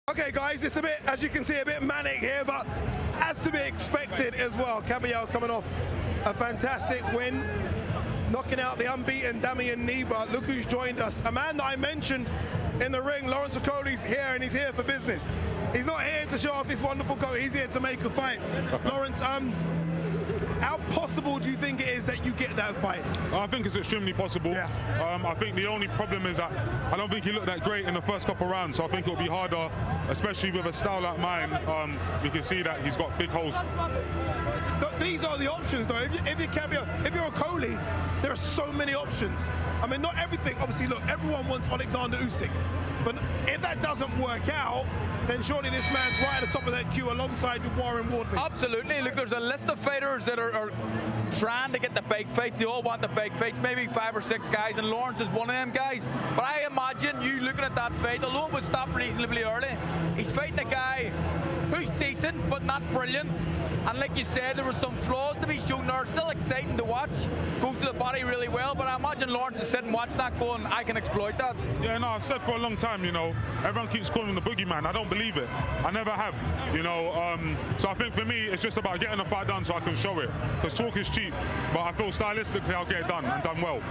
Okay guys, it's a bit, as you can see, a bit manic here, but as to be expected as well. Kabayel coming off a fantastic win, knocking out the unbeaten Damian Nieba. Look who's joined us. A man that I mentioned in the ring, Lawrence Okoli's here, and he's here for business. He's not here to show off his wonderful coat, he's here to make a fight. Lawrence, how possible do you think it is that you get that fight? I think it's extremely possible. Yeah. I think the only problem is that I don't think he looked that great in the first couple of rounds, so I think it'll be harder, especially with a style like mine. You can see that he's got big holes. These are the options though. If you're Okoli, there are so many options. I mean, not everything, obviously look, everyone wants Alexander Usyk, but if that doesn't work out, then surely this man's right at the top of that queue alongside Warren Wardley. Absolutely. Look, there's a list of fighters that are trying to get the big fights. They all want the big fights, maybe 5 or 6 guys, and Lawrence is one of them guys. But I imagine you looking at that fight, although it was stopped reasonably early, he's fighting a guy who's decent but not brilliant. And like you said, there were some flaws to be shown there. Still exciting to watch. Goes to the body really well, but I imagine Lawrence is sitting watching that going, I can exploit that. Yeah, no, I've said for a long time, you know, everyone keeps calling him the boogeyman. I don't believe it. I never have, you know. So I think for me, it's just about getting the fight done so I can show it. Because talk is cheap, but I feel stylistically I'll get it done and done well.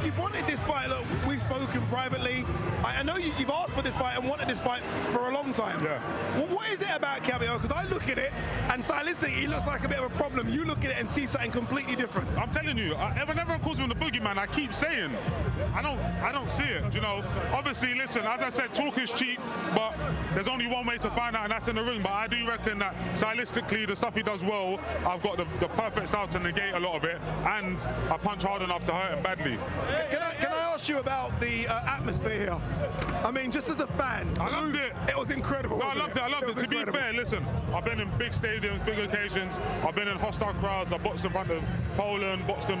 You've wanted this fight. Look, we've spoken privately. I know you've asked for this fight and wanted this fight for a long time. Yeah. Well, what is it about Kabayel? Because I look at it, and stylistically, he looks like a bit of a problem. You look at it and see something completely different. I'm telling you, whenever everyone calls me the boogeyman, I keep saying, I don't see it, you know. Obviously, listen, as I said, talk is cheap, but there's only one way to find out, and that's in the ring. But I do reckon that stylistically, the stuff he does well, I've got the perfect style to negate a lot of it, and I punch hard enough to hurt him badly. Can I ask you about the atmosphere here? I mean, just as a fan, I loved it. It was incredible. No, I loved it. I loved it. To be fair, listen, I've been in big stadiums, big occasions. I've been in hostile crowds. I've boxed in front of Poland, boxed in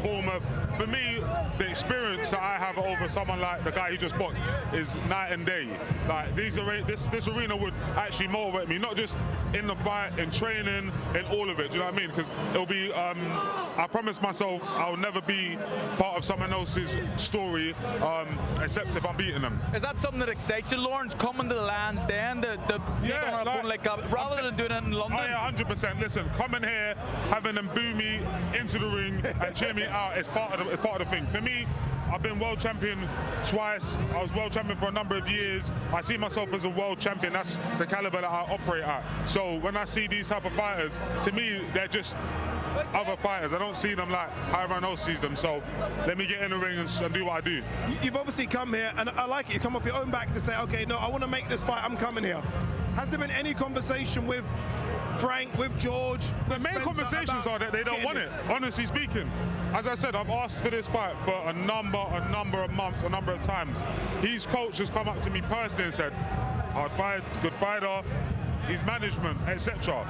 Bournemouth. For me, the experience that I have over someone like the guy who just boxed is night and day. Like this arena would actually motivate me, not just in the fight, in training, in all of it. Do you know what I mean? Because it'll be. I promise myself I'll never be part of someone else's story, except if I'm beating them. Is that something that excites you, Lawrence, coming to the Land's End, to take on an opponent like Kabayel, rather than doing it in London? Oh yeah, 100%. Listen, coming here, having them boo me into the ring and cheer me out is part of the thing. For me, I've been world champion twice. I was world champion for a number of years. I see myself as a world champion. That's the caliber that I operate at. So when I see these type of fighters, to me, they're just other fighters. I don't see them like how everyone else sees them. So let me get in the ring and do what I do. You've obviously come here, and I like it. You come off your own back to say, okay, no, I want to make this fight. I'm coming here. Has there been any conversation with Frank, with George? The main conversations are that they don't want it, honestly speaking. As I said, I've asked for this fight for a number of months, a number of times. His coach has come up to me personally and said, hard fight, good fighter, his management, etc.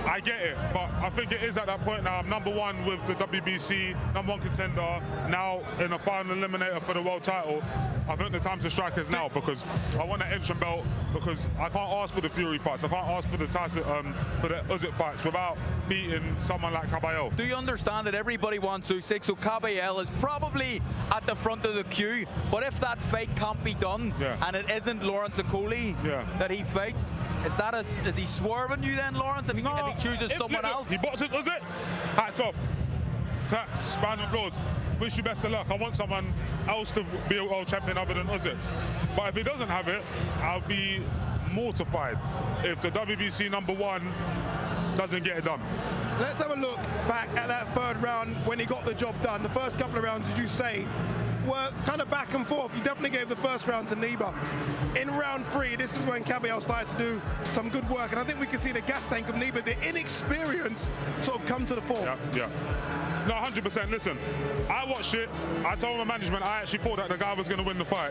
I get it, but I think it is at that point now. I'm #1 with the WBC, #1 contender, now in a final eliminator for the world title. I think the time to strike is now, because I want an entrant belt, because I can't ask for the Fury fights, I can't ask for the Tyson, for the Usyk fights without beating someone like Kabayel. Do you understand that everybody wants Usyk, so Kabayel is probably at the front of the queue, but if that fight can't be done, and it isn't Lawrence Okoli that he fights, is he swerving you then, Lawrence, if he chooses someone else? He boxes Usyk, hats off, claps, round of applause. Wish you best of luck. I want someone else to be a world champion other than Usyk. But if he doesn't have it, I'll be mortified if the WBC #1 doesn't get it done. Let's have a look back at that third round when he got the job done. The first couple of rounds, as you say, were kind of back and forth. You definitely gave the first round to Nieba. In round 3, this is when Kabayel started to do some good work, and I think we can see the gas tank of Nieba, the inexperience, sort of come to the fore. Yeah. No, 100%. Listen, I watched it. I told my management I actually thought that the guy was going to win the fight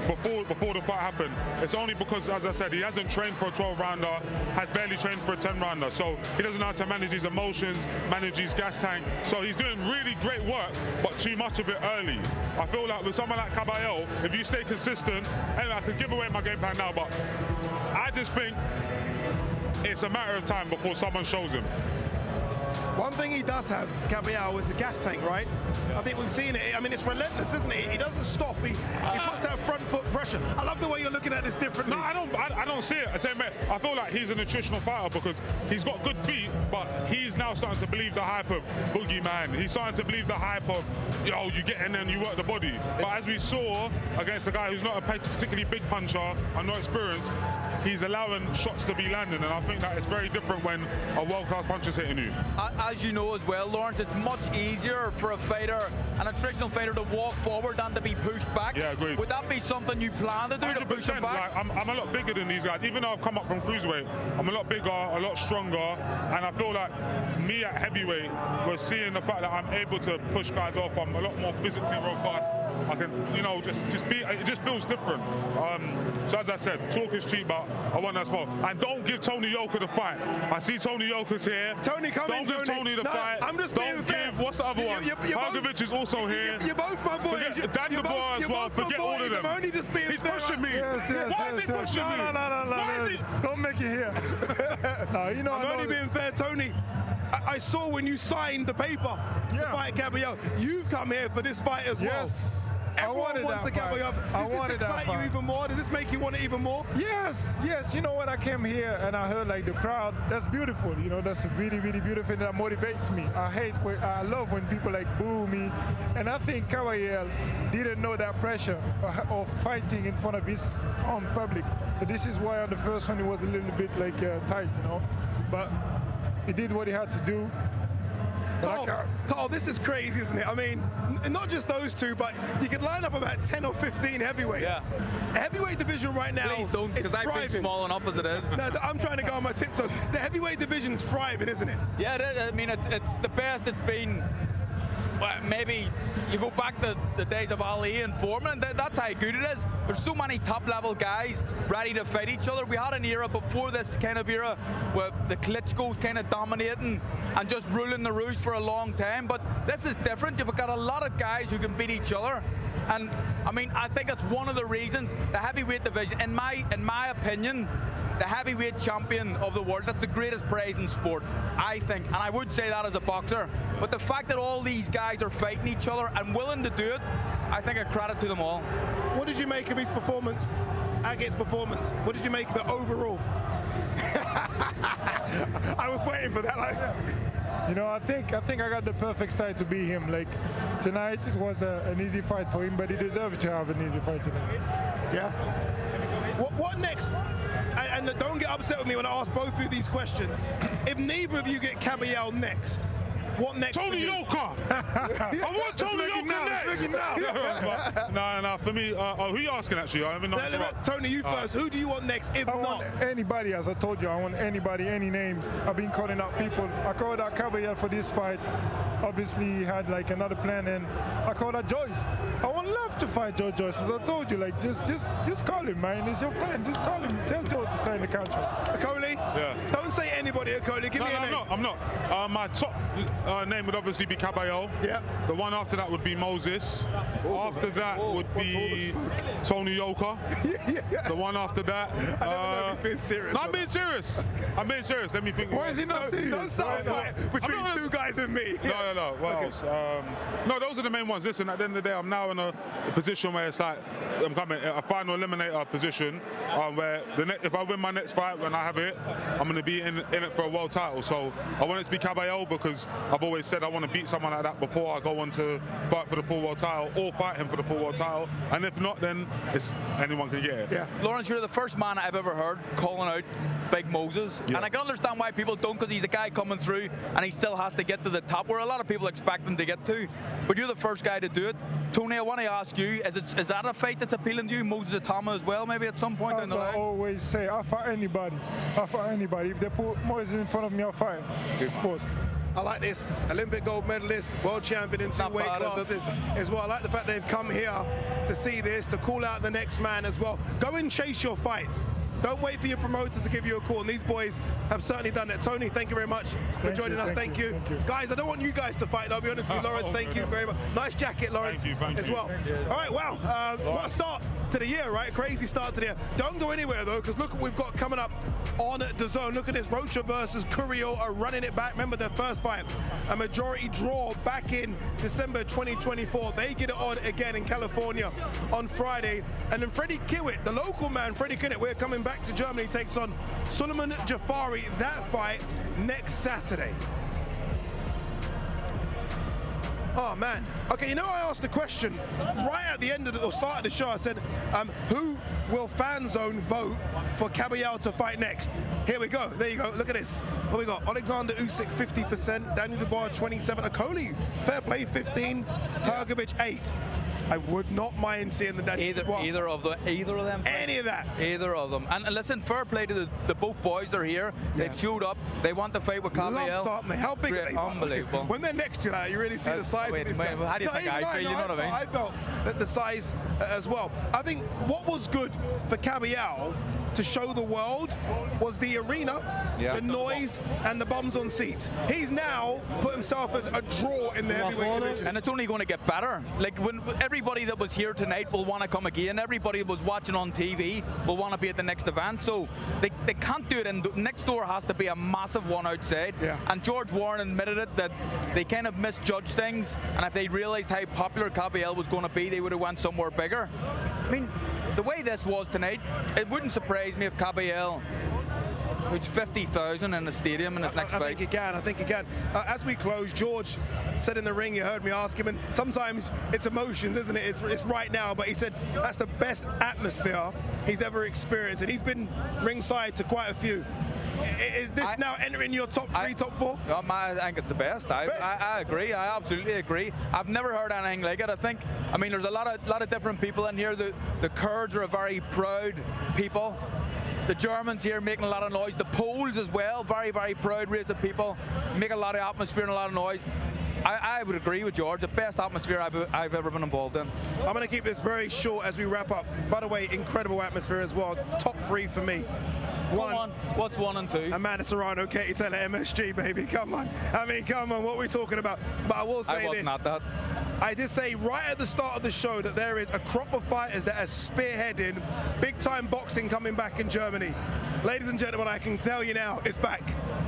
before the fight happened. It's only because, as I said, he hasn't trained for a 12-rounder, has barely trained for a 10-rounder. So he doesn't know how to manage his emotions, manage his gas tank. So he's doing really great work, but too much of it early. I feel like with someone like Kabayel, if you stay consistent, anyway, I could give away my game plan now, but I just think it's a matter of time before someone shows him. One thing he does have, Kabayel, is a gas tank, right? I think we've seen it. I mean, it's relentless, isn't it? He doesn't stop. He puts that front foot pressure. I love the way you're looking at this differently. No, don't see it. I say, mate, I feel like he's a nutritional fighter because he's got good feet, but he's now starting to believe the hype of boogeyman. He's starting to believe the hype of, yo, you get in there and you work the body. But as we saw against a guy who's not a particularly big puncher and not experienced, he's allowing shots to be landing, and I think that it's very different when a world-class puncher's hitting you. As you know as well, Lawrence, it's much easier for a fighter, an nutritional fighter, to walk forward than to be pushed back. Yeah, agreed. Would that be something you plan to do, to push him back? Like, I'm a lot bigger than these guys. Even though I've come up from cruiserweight, I'm a lot bigger, a lot stronger, and I feel like me at heavyweight, we're seeing the fact that I'm able to push guys off. I'm a lot more physically robust. I can, you know, just be. It just feels different. So as I said, talk is cheap, but I want that spot. And don't give Tony Yoka the fight. I see Tony Yoka's here. Tony, come in, Don't give Tony the fight. I'm just being fair. What's the other one? Markovic is also here. You're both my boys. Dan the boy as well. Forget all of them. I'm only just being He's fair. pushing me. Why is he pushing me? No. Don't make it here. No, you know, I'm only being fair, Tony. I saw when you signed the paper to fight Kabayel. You've come here for this fight as well. Yes. Everyone wants the Kabayel. Does this excite you even more? Does this make you want it even more? Yes. You know what? I came here and I heard like the crowd. That's beautiful. You know, that's really, really beautiful. And that motivates me. I love when people like boo me. And I think Kabayel didn't know that pressure of fighting in front of his own public. So this is why on the first one it was a little bit like tight, you know. But he did what he had to do. Carl, this is crazy, isn't it? I mean, not just those two, but you could line up about 10 or 15 heavyweights. Yeah. The heavyweight division right now, Please don't, because I feel small enough as it is. No, I'm trying to go on my tiptoes. The heavyweight division's thriving, isn't it? Yeah, I mean, it's the best it's been. Well, maybe you go back to the days of Ali and Foreman, that's how good it is. There's so many top-level guys ready to fight each other. We had an era before this kind of era where the Klitschko's kind of dominating and just ruling the roost for a long time. But this is different. You've got a lot of guys who can beat each other. And, I mean, I think that's one of the reasons the heavyweight division, in my opinion, the heavyweight champion of the world, that's the greatest praise in sport, I think. And I would say that as a boxer. But the fact that all these guys are fighting each other and willing to do it, I think a credit to them all. What did you make of his performance, Agit's performance? What did you make of it overall? I was waiting for that. Like. You know, I think I got the perfect side to beat him. Like tonight, it was an easy fight for him, but he deserved to have an easy fight tonight. Yeah. What next? And don't get upset with me when I ask both of you these questions. If neither of you get Kabayel next, what next? Tony Yoka! I want Tony Yoka next! No, for me, who are you asking actually? I haven't Tony, you first. Who do you want next, if I not? want anybody, as I told you, I want anybody, any names. I've been calling out people. I called out Kabayel for this fight. Obviously, he had like another plan, and I called out Joyce. I would love to fight Joe Joyce. As I told you, like just call him, man. He's your friend. Just call him. Tell Joe to sign the contract. Akoli? Yeah. Don't say anybody, Akoli. Give me a name. I'm not. My top name would obviously be Kabayel. Yeah. The one after that would be Moses. After that would be Tony Yoka. The one after that. I never know if he's being serious. No, I'm being serious. I'm being serious. Let me think. Why is he not serious? Don't start a fight between two guys and me. No. What else? No, those are the main ones. Listen, at the end of the day, I'm now in a position where it's like I'm coming a final eliminator position where if I win my next fight when I have it, I'm going to be in it for a world title. So I want it to be Kabayel because I've always said I want to beat someone like that before I go on to fight for the full world title or fight him for the full world title. And if not, then it's anyone can get it. Yeah. Lawrence, you're the first man I've ever heard calling out Big Moses. Yeah. And I can understand why people don't, because he's a guy coming through and he still has to get to the top where a lot of people expect him to get to. But you're the first guy to do it. Tony, I want to ask you, is that a fight that's appealing to you? Moses Atama as well, maybe at some point down the line? I always say, I'll fight anybody. If they put Moses in front of me, I'll fight. Of course. I like this. Olympic gold medalist, world champion in two weight classes as well. I like the fact they've come here to see this, to call out the next man as well. Go and chase your fights. Don't wait for your promoter to give you a call. And these boys have certainly done that. Tony, thank you very much for joining us. Thank you. Guys, I don't want you guys to fight. I'll be honest with you, Lawrence. Thank you very much. Nice jacket, Lawrence, as well. All right, wow. What a start to the year, right? Crazy start to the year. Don't go anywhere, though, because look what we've got coming up on DAZN. Look at this. Rocha versus Curio are running it back. Remember their first fight, a majority draw back in December 2024. They get it on again in California on Friday. And then Freddie Kiewit, the local man, Freddie Kiewit, we're coming back back to Germany, takes on Suleiman Jafari. That fight next Saturday. Oh man. Okay, you know I asked the question right at the end of the, or start of the show. I said, who will FanZone vote for Kabayel to fight next? Here we go. There you go. Look at this. What we got? Alexander Usyk 50%, Daniel Dubois 27, Okoli fair play 15, Hrgovic 8. I would not mind seeing the Daniel Dubois. Either of them. Any of that. Either of them. And listen, fair play to the both boys. They're here. Yeah. They've showed up. They want to fight with Kabayel. Lumps, aren't they? How big are they? Unbelievable. When they're next to that, you really see the size of this guy. How do you think I feel? You know what I mean? I felt that the size as well. I think what was good for Kabayel to show the world was the arena, the noise, and the bums on seats. He's now put himself as a draw in the heavyweight division. And it's only going to get better. Like, when everybody that was here tonight will want to come again. Everybody that was watching on TV will want to be at the next event. So they can't do it, and next door has to be a massive one outside. Yeah. And George Warren admitted it, that they kind of misjudged things, and if they realized how popular Kabayel was going to be, they would have went somewhere bigger. I mean, the way this was tonight, it wouldn't surprise me if Kabayel puts 50,000 in the stadium in his next fight. I think he can. As we close, George said in the ring, you heard me ask him, and sometimes it's emotions, isn't it? It's right now, but he said that's the best atmosphere he's ever experienced, and he's been ringside to quite a few. Is this now entering your top 3, top 4? I think it's the best. I agree. I absolutely agree. I've never heard anything like it. I mean, there's a lot of different people in here. The Kurds are a very proud people. The Germans here making a lot of noise. The Poles as well, very, very proud race of people, make a lot of atmosphere and a lot of noise. I would agree with George. The best atmosphere I've ever been involved in. I'm going to keep this very short as we wrap up. By the way, incredible atmosphere as well. Top 3 for me. What's 1 and 2? Amanda Serrano, Katie Taylor, MSG, baby. Come on. I mean, come on. What are we talking about? But I will say this. I wasn't at that. I did say right at the start of the show that there is a crop of fighters that are spearheading big-time boxing coming back in Germany. Ladies and gentlemen, I can tell you now, it's back.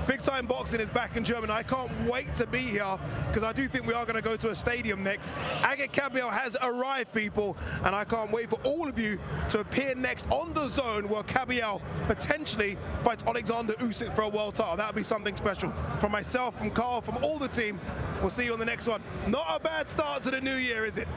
Big-time boxing is back in Germany. I can't wait to be here because I do think we are going to go to a stadium next. Agit Kabayel has arrived, people, and I can't wait for all of you to appear next on DAZN, where Kabayel potentially fights Alexander Usyk for a world title. That would be something special. From myself, from Carl, from all the team, we'll see you on the next one. Not a bad start to the new year, is it?